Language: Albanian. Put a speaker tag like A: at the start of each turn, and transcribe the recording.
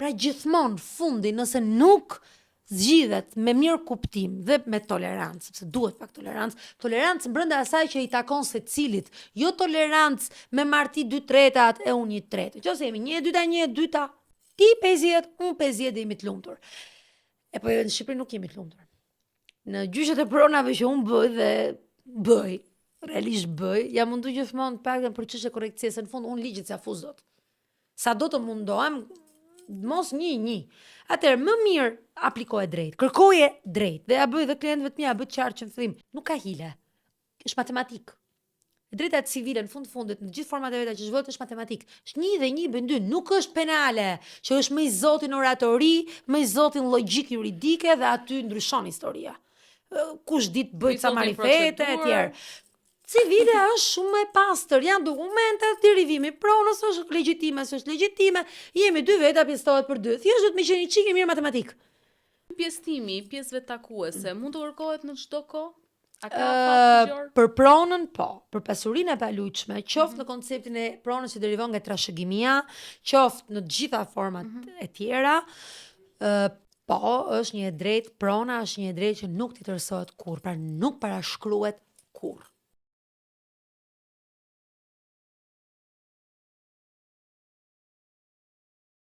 A: Pra gjithmonë fundi nëse nuk zgjidhet me mirë kuptim dhe me tolerancë, sepse duhet pak tolerancë brenda asaj që i takon secilit, jo tolerancë me marti 2/3 e unë 1/3. Nëse jemi 1/2, 1/2, ti 50, unë 50 dhe jemi të lumtur. E po në Shqipëri nuk jemi të lumtur. Në gjyqet e pronave që unë bëj, realisht bëj, jam mundu gjithmonë të paktën për çështje korrektësie, se në fund unë ligjit s'afuz dot. Sa do të mundohem, mos një. Atëherë më mirë aplikoje drejt, kërkoje drejt, dhe ja bëj dhe klientëve të mia, bëj qartë që në fillim, nuk ka hile. Është matematik. Drejta civile në fundit në gjithë format e veta që zhvillohet është matematik. Është 1 dhe 1 bën 2, nuk është penale, që është më i zotin oratori, më i zotin logjik juridike dhe aty ndryshon historia. Kush ditë bëj ca marifete e tjerë. Civile është shumë e pastër, janë dokumente, derivimi pronës është legjitime, s'është legjitime, jemi 2 veta, pjestohet për 2. Thjesht do të më qenë një çik i mirë matematik.
B: Pjesëtimi i pjesëve takuese mund të kërkohet në çdo kohë? A ka fat ligjor?
A: Për pronën po, për pasurinë e palujshme, qoftë në konceptin e pronës që derivon nga trashëgimia, qoftë në të gjitha format e tjera, po, është një e drejtë, prona është një e drejtë që nuk t'i tërësohet kur, pra nuk parashkruhet kur.